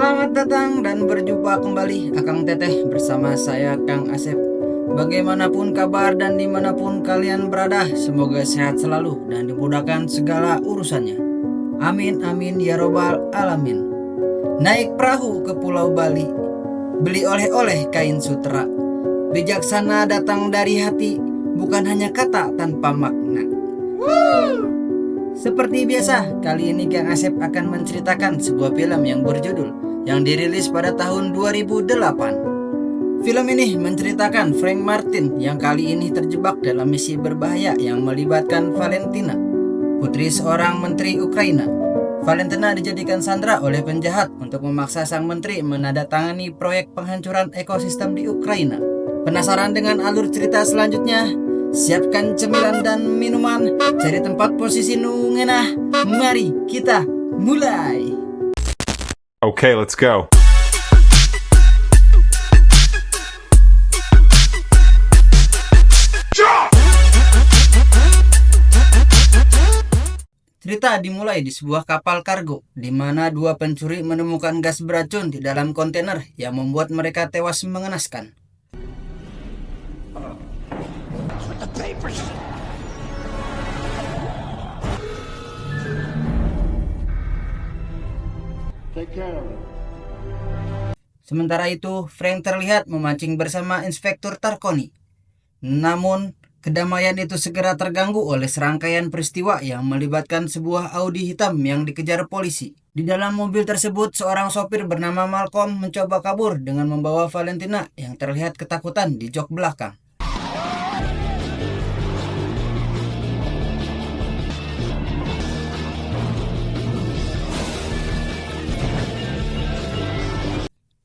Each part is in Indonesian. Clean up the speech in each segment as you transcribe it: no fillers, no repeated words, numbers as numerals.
Selamat datang dan berjumpa kembali Akang Teteh bersama saya Kang Asep. Bagaimanapun kabar dan dimanapun kalian berada, semoga sehat selalu dan dimudahkan segala urusannya. Amin amin ya robbal alamin. Naik perahu ke Pulau Bali, beli oleh-oleh kain sutra. Bijaksana datang dari hati, bukan hanya kata tanpa makna. Seperti biasa, kali ini Kang Asep akan menceritakan sebuah film yang berjudul yang dirilis pada tahun 2008. Film ini menceritakan Frank Martin yang kali ini terjebak dalam misi berbahaya yang melibatkan Valentina, putri seorang menteri Ukraina. Valentina dijadikan sandera oleh penjahat untuk memaksa sang menteri menandatangani proyek penghancuran ekosistem di Ukraina. Penasaran dengan alur cerita selanjutnya? Siapkan cemilan dan minuman, cari tempat posisi nungenah. Mari kita mulai. Okay, let's go. Cerita dimulai di sebuah kapal kargo, di mana dua pencuri menemukan gas beracun di dalam kontainer yang membuat mereka tewas mengenaskan. Sementara itu, Frank terlihat memancing bersama Inspektur Tarkoni. Namun, kedamaian itu segera terganggu oleh serangkaian peristiwa yang melibatkan sebuah Audi hitam yang dikejar polisi. Di dalam mobil tersebut, seorang sopir bernama Malcolm mencoba kabur dengan membawa Valentina yang terlihat ketakutan di jok belakang.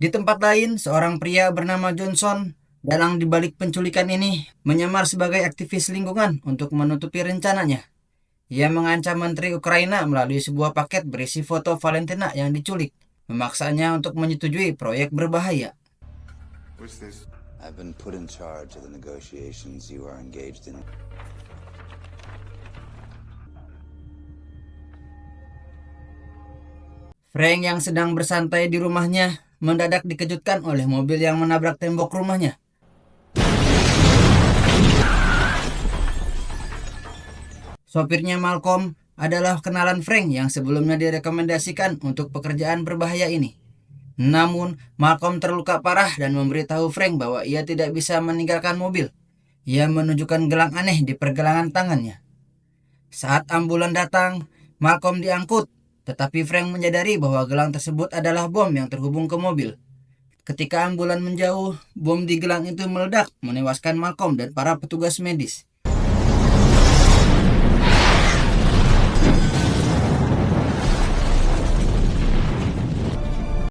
Di tempat lain, seorang pria bernama Johnson dalang dibalik penculikan ini menyamar sebagai aktivis lingkungan untuk menutupi rencananya. Ia mengancam menteri Ukraina melalui sebuah paket berisi foto Valentina yang diculik, memaksanya untuk menyetujui proyek berbahaya. What's this? I've been put in charge of the negotiations you are engaged in. Frank yang sedang bersantai di rumahnya mendadak dikejutkan oleh mobil yang menabrak tembok rumahnya. Sopirnya Malcolm adalah kenalan Frank yang sebelumnya direkomendasikan untuk pekerjaan berbahaya ini. Namun, Malcolm terluka parah dan memberitahu Frank bahwa ia tidak bisa meninggalkan mobil. Ia menunjukkan gelang aneh di pergelangan tangannya. Saat ambulan datang, Malcolm diangkut. Tetapi Frank menyadari bahwa gelang tersebut adalah bom yang terhubung ke mobil. Ketika ambulan menjauh, bom di gelang itu meledak, menewaskan Malcolm dan para petugas medis.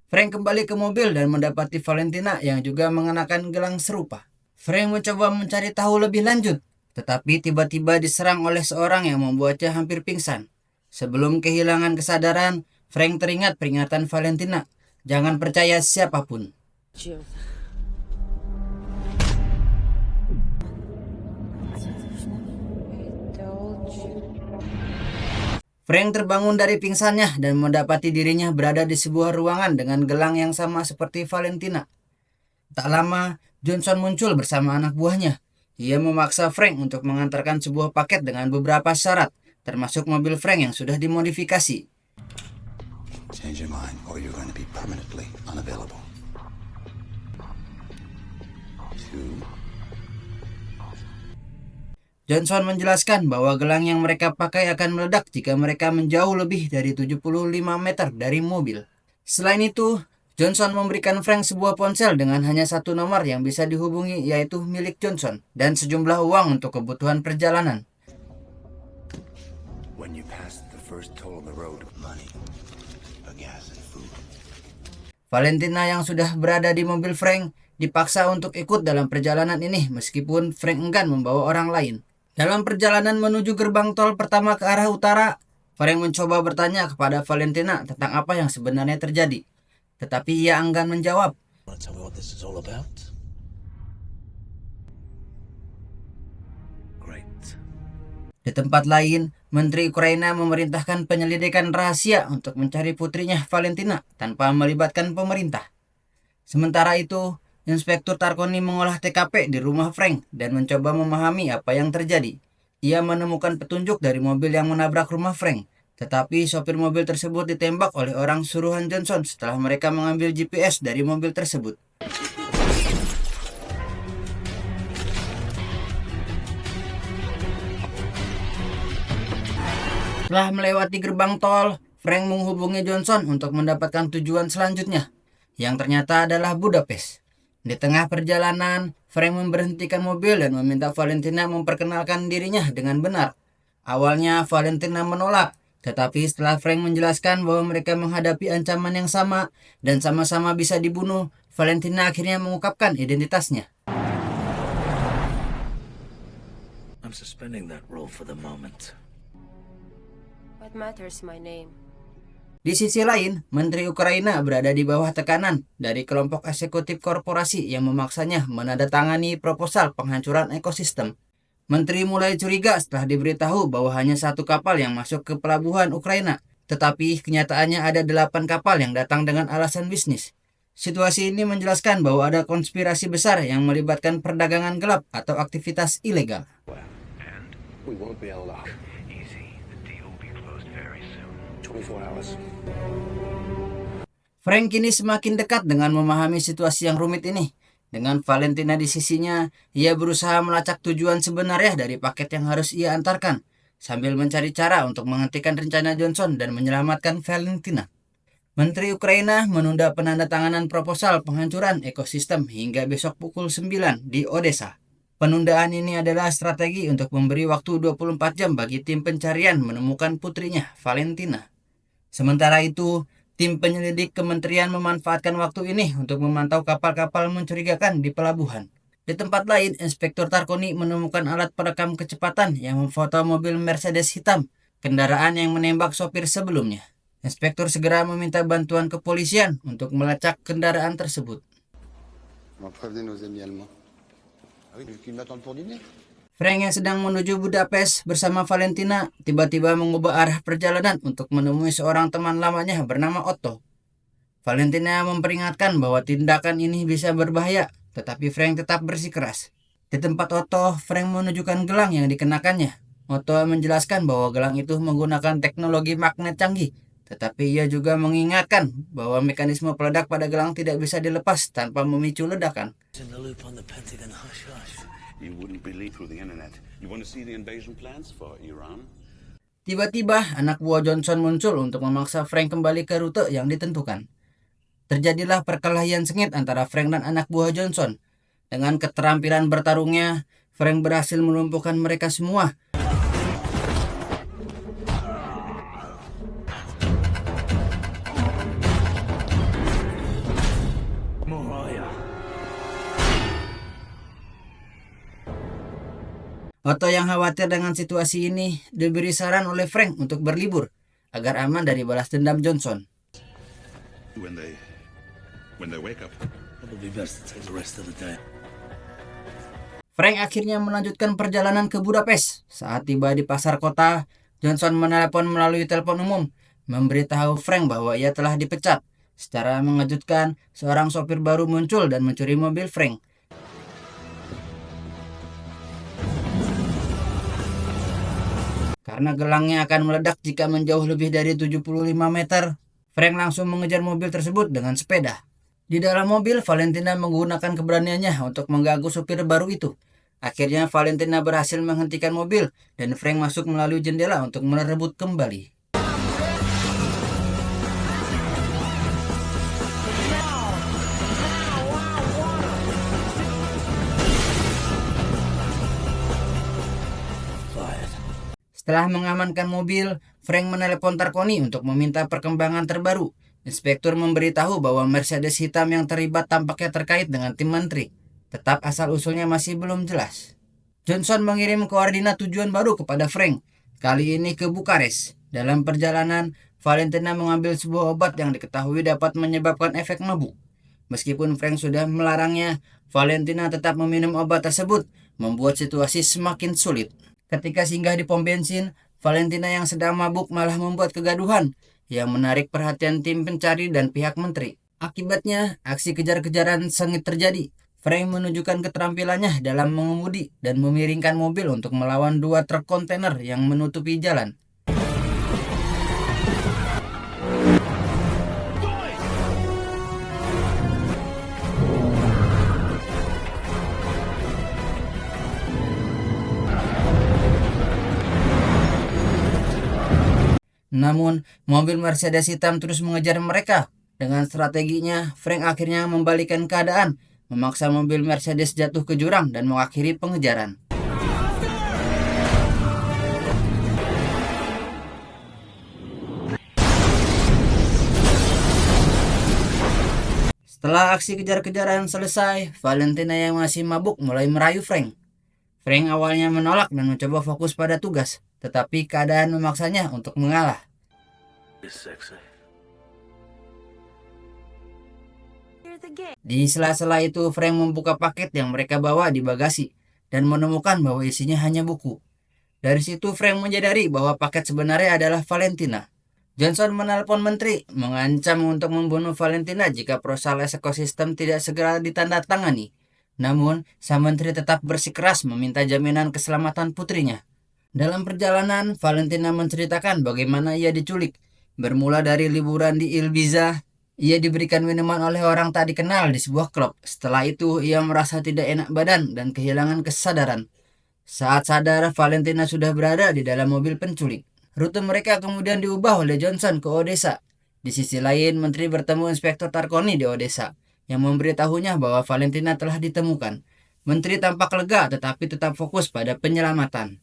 Frank kembali ke mobil dan mendapati Valentina yang juga mengenakan gelang serupa. Frank mencoba mencari tahu lebih lanjut, tetapi tiba-tiba diserang oleh seorang yang membuatnya hampir pingsan. Sebelum kehilangan kesadaran, Frank teringat peringatan Valentina, jangan percaya siapapun. Frank terbangun dari pingsannya dan mendapati dirinya berada di sebuah ruangan dengan gelang yang sama seperti Valentina. Tak lama, Johnson muncul bersama anak buahnya. Ia memaksa Frank untuk mengantarkan sebuah paket dengan beberapa syarat, termasuk mobil Frank yang sudah dimodifikasi. Change your mind or you're going to be permanently unavailable. 2. Johnson menjelaskan bahwa gelang yang mereka pakai akan meledak jika mereka menjauh lebih dari 75 meter dari mobil. Selain itu, Johnson memberikan Frank sebuah ponsel dengan hanya satu nomor yang bisa dihubungi, yaitu milik Johnson, dan sejumlah uang untuk kebutuhan perjalanan. When you pass the first toll on the road, money, gas and food. Valentina yang sudah berada di mobil Frank dipaksa untuk ikut dalam perjalanan ini meskipun Frank enggan membawa orang lain. Dalam perjalanan menuju gerbang tol pertama ke arah utara, Frank mencoba bertanya kepada Valentina tentang apa yang sebenarnya terjadi. Tetapi ia enggan menjawab. Di tempat lain, Menteri Ukraina memerintahkan penyelidikan rahasia untuk mencari putrinya Valentina tanpa melibatkan pemerintah. Sementara itu, Inspektur Tarkoni mengolah TKP di rumah Frank dan mencoba memahami apa yang terjadi. Ia menemukan petunjuk dari mobil yang menabrak rumah Frank, tetapi sopir mobil tersebut ditembak oleh orang suruhan Johnson setelah mereka mengambil GPS dari mobil tersebut. Setelah melewati gerbang tol, Frank menghubungi Johnson untuk mendapatkan tujuan selanjutnya, yang ternyata adalah Budapest. Di tengah perjalanan, Frank memberhentikan mobil dan meminta Valentina memperkenalkan dirinya dengan benar. Awalnya Valentina menolak, tetapi setelah Frank menjelaskan bahwa mereka menghadapi ancaman yang sama dan sama-sama bisa dibunuh, Valentina akhirnya mengungkapkan identitasnya. I'm suspending that role for the moment. What matters my name? Di sisi lain, Menteri Ukraina berada di bawah tekanan dari kelompok eksekutif korporasi yang memaksanya menandatangani proposal penghancuran ekosistem. Menteri mulai curiga setelah diberitahu bahwa hanya satu kapal yang masuk ke pelabuhan Ukraina, tetapi kenyataannya ada 8 kapal yang datang dengan alasan bisnis. Situasi ini menjelaskan bahwa ada konspirasi besar yang melibatkan perdagangan gelap atau aktivitas ilegal. We won't be able to. Easy. The deal will be closed very soon. 24 hours. Frank kini semakin dekat dengan memahami situasi yang rumit ini. Dengan Valentina di sisinya, ia berusaha melacak tujuan sebenarnya dari paket yang harus ia antarkan, sambil mencari cara untuk menghentikan rencana Johnson dan menyelamatkan Valentina. Menteri Ukraina menunda penandatanganan proposal penghancuran ekosistem hingga besok pukul 9 di Odessa. Penundaan ini adalah strategi untuk memberi waktu 24 jam bagi tim pencarian menemukan putrinya, Valentina. Sementara itu, tim penyelidik kementerian memanfaatkan waktu ini untuk memantau kapal-kapal mencurigakan di pelabuhan. Di tempat lain, Inspektur Tarkoni menemukan alat perekam kecepatan yang memfoto mobil Mercedes hitam, kendaraan yang menembak sopir sebelumnya. Inspektur segera meminta bantuan kepolisian untuk melacak kendaraan tersebut. Frank yang sedang menuju Budapest bersama Valentina tiba-tiba mengubah arah perjalanan untuk menemui seorang teman lamanya bernama Otto. Valentina memperingatkan bahwa tindakan ini bisa berbahaya, tetapi Frank tetap bersikeras. Di tempat Otto, Frank menunjukkan gelang yang dikenakannya. Otto menjelaskan bahwa gelang itu menggunakan teknologi magnet canggih, tetapi ia juga mengingatkan bahwa mekanisme peledak pada gelang tidak bisa dilepas tanpa memicu ledakan. In the loop on the Pentagon hush hush. You wouldn't believe through the internet. You want to see the invasion plans for Iran? Tiba-tiba, anak buah Johnson muncul untuk memaksa Frank kembali ke rute yang ditentukan. Terjadilah perkelahian sengit antara Frank dan anak buah Johnson. Dengan keterampilan bertarungnya, Frank berhasil melumpuhkan mereka semua. Otto yang khawatir dengan situasi ini diberi saran oleh Frank untuk berlibur agar aman dari balas dendam Johnson. When they wake up. Probably best to take the rest of the day. Frank akhirnya melanjutkan perjalanan ke Budapest. Saat tiba di pasar kota, Johnson menelepon melalui telepon umum, memberitahu Frank bahwa ia telah dipecat. Secara mengejutkan, seorang sopir baru muncul dan mencuri mobil Frank. Karena gelangnya akan meledak jika menjauh lebih dari 75 meter, Frank langsung mengejar mobil tersebut dengan sepeda. Di dalam mobil, Valentina menggunakan keberaniannya untuk mengganggu supir baru itu. Akhirnya Valentina berhasil menghentikan mobil dan Frank masuk melalui jendela untuk merebut kembali. Setelah mengamankan mobil, Frank menelepon Tarkoni untuk meminta perkembangan terbaru. Inspektur memberitahu bahwa Mercedes hitam yang terlibat tampaknya terkait dengan tim menteri. Tetap asal-usulnya masih belum jelas. Johnson mengirim koordinat tujuan baru kepada Frank, kali ini ke Bukares. Dalam perjalanan, Valentina mengambil sebuah obat yang diketahui dapat menyebabkan efek mabuk. Meskipun Frank sudah melarangnya, Valentina tetap meminum obat tersebut, membuat situasi semakin sulit. Ketika singgah di pom bensin, Valentina yang sedang mabuk malah membuat kegaduhan yang menarik perhatian tim pencari dan pihak menteri. Akibatnya, aksi kejar-kejaran sengit terjadi. Frank menunjukkan keterampilannya dalam mengemudi dan memiringkan mobil untuk melawan 2 truk kontainer yang menutupi jalan. Namun, mobil Mercedes hitam terus mengejar mereka. Dengan strateginya, Frank akhirnya membalikan keadaan, memaksa mobil Mercedes jatuh ke jurang dan mengakhiri pengejaran. Setelah aksi kejar-kejaran selesai, Valentina yang masih mabuk mulai merayu Frank. Frank awalnya menolak dan mencoba fokus pada tugas, tetapi keadaan memaksanya untuk mengalah. It's sexy. Di sela-sela itu, Frank membuka paket yang mereka bawa di bagasi dan menemukan bahwa isinya hanya buku. Dari situ, Frank menyadari bahwa paket sebenarnya adalah Valentina. Johnson menelpon menteri, mengancam untuk membunuh Valentina jika proposal ekosistem tidak segera ditandatangani. Namun, sang menteri tetap bersikeras meminta jaminan keselamatan putrinya. Dalam perjalanan, Valentina menceritakan bagaimana ia diculik. Bermula dari liburan di Ibiza, ia diberikan minuman oleh orang tak dikenal di sebuah klub. Setelah itu, ia merasa tidak enak badan dan kehilangan kesadaran. Saat sadar, Valentina sudah berada di dalam mobil penculik. Rute mereka kemudian diubah oleh Johnson ke Odessa. Di sisi lain, menteri bertemu Inspektur Tarconi di Odessa, yang memberitahunya bahwa Valentina telah ditemukan. Menteri tampak lega tetapi tetap fokus pada penyelamatan.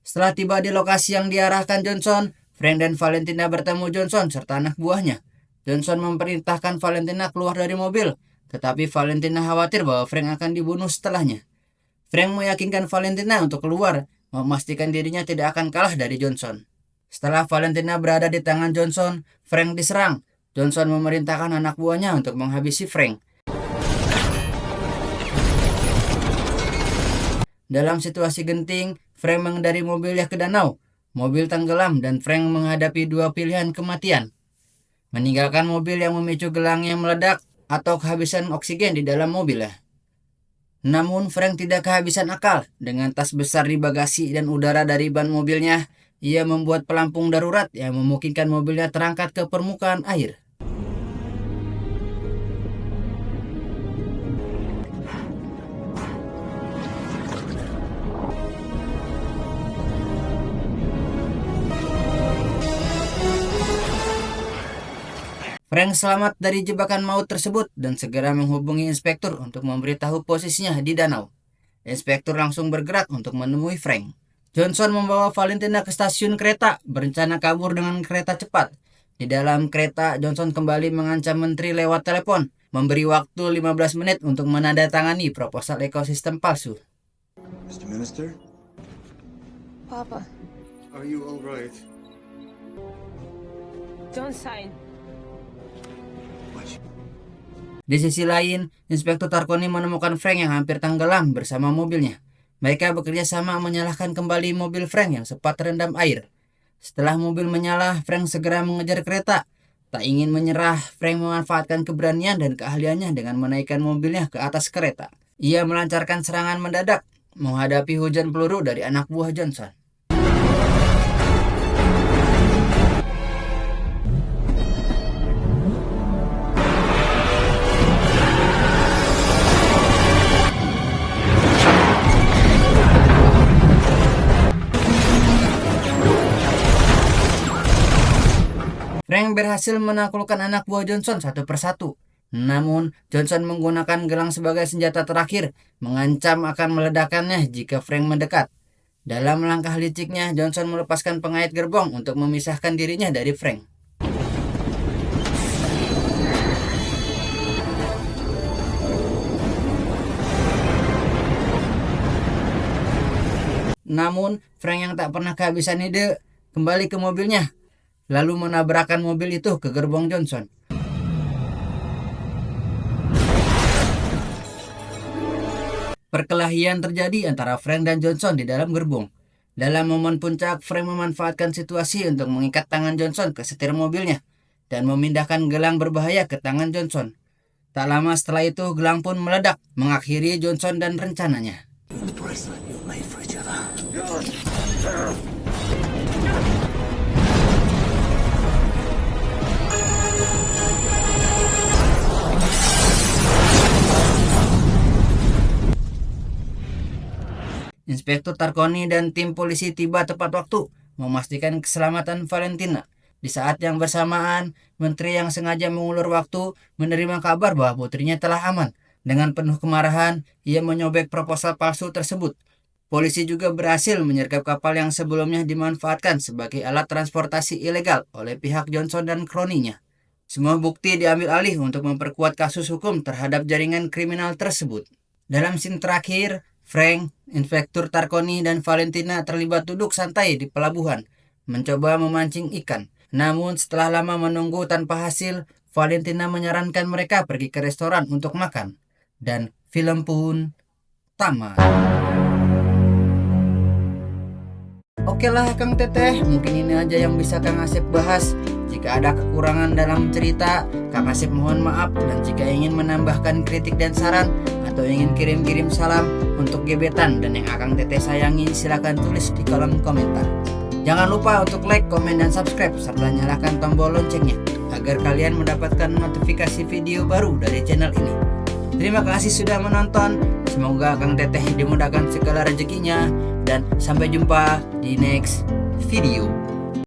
Setelah tiba di lokasi yang diarahkan Johnson, Frank dan Valentina bertemu Johnson serta anak buahnya. Johnson memerintahkan Valentina keluar dari mobil, tetapi Valentina khawatir bahwa Frank akan dibunuh setelahnya. Frank meyakinkan Valentina untuk keluar, memastikan dirinya tidak akan kalah dari Johnson. Setelah Valentina berada di tangan Johnson, Frank diserang. Johnson memerintahkan anak buahnya untuk menghabisi Frank. Dalam situasi genting, Frank mengendari mobilnya ke danau. Mobil tenggelam dan Frank menghadapi 2 pilihan kematian. Meninggalkan mobil yang memicu gelang yang meledak atau kehabisan oksigen di dalam mobilnya. Namun Frank tidak kehabisan akal. Dengan tas besar di bagasi dan udara dari ban mobilnya, ia membuat pelampung darurat yang memungkinkan mobilnya terangkat ke permukaan air. Frank selamat dari jebakan maut tersebut dan segera menghubungi inspektur untuk memberitahu posisinya di danau. Inspektur langsung bergerak untuk menemui Frank. Johnson membawa Valentina ke stasiun kereta, berencana kabur dengan kereta cepat. Di dalam kereta, Johnson kembali mengancam menteri lewat telepon, memberi waktu 15 menit untuk menandatangani proposal ekosistem palsu. Mr. Minister, Papa, are you all right? don't sign. Di sisi lain, Inspektur Tarconi menemukan Frank yang hampir tenggelam bersama mobilnya. Mereka bekerja sama menyalakan kembali mobil Frank yang sempat terendam air. Setelah mobil menyala, Frank segera mengejar kereta. Tak ingin menyerah, Frank memanfaatkan keberanian dan keahliannya dengan menaikkan mobilnya ke atas kereta. Ia melancarkan serangan mendadak, menghadapi hujan peluru dari anak buah Johnson. Frank berhasil menaklukkan anak buah Johnson satu persatu. Namun, Johnson menggunakan gelang sebagai senjata terakhir, mengancam akan meledakannya jika Frank mendekat. Dalam langkah liciknya, Johnson melepaskan pengait gerbong untuk memisahkan dirinya dari Frank. Namun, Frank yang tak pernah kehabisan ide, kembali ke mobilnya, lalu menabrakkan mobil itu ke gerbong Johnson. Perkelahian terjadi antara Frank dan Johnson di dalam gerbong. Dalam momen puncak, Frank memanfaatkan situasi untuk mengikat tangan Johnson ke setir mobilnya dan memindahkan gelang berbahaya ke tangan Johnson. Tak lama setelah itu, gelang pun meledak, mengakhiri Johnson dan rencananya. Inspektur Tarkoni dan tim polisi tiba tepat waktu, memastikan keselamatan Valentina. Di saat yang bersamaan, menteri yang sengaja mengulur waktu menerima kabar bahwa putrinya telah aman. Dengan penuh kemarahan, ia menyobek proposal palsu tersebut. Polisi juga berhasil menyergap kapal yang sebelumnya dimanfaatkan sebagai alat transportasi ilegal oleh pihak Johnson dan kroninya. Semua bukti diambil alih untuk memperkuat kasus hukum terhadap jaringan kriminal tersebut. Dalam scene terakhir, Frank, Inspektur Tarkoni, dan Valentina terlibat duduk santai di pelabuhan, mencoba memancing ikan. Namun setelah lama menunggu tanpa hasil, Valentina menyarankan mereka pergi ke restoran untuk makan. Dan film pun tamat. Oke lah Kang Teteh, mungkin ini aja yang bisa Kang Asep bahas. Jika ada kekurangan dalam cerita, Kang Asep mohon maaf. Dan jika ingin menambahkan kritik dan saran, atau ingin kirim-kirim salam untuk gebetan dan yang Akang Teteh sayangi, silakan tulis di kolom komentar. Jangan lupa untuk like, komen, dan subscribe, serta nyalakan tombol loncengnya agar kalian mendapatkan notifikasi video baru dari channel ini. Terima kasih sudah menonton. Semoga Akang Teteh dimudahkan segala rezekinya, dan sampai jumpa di next video.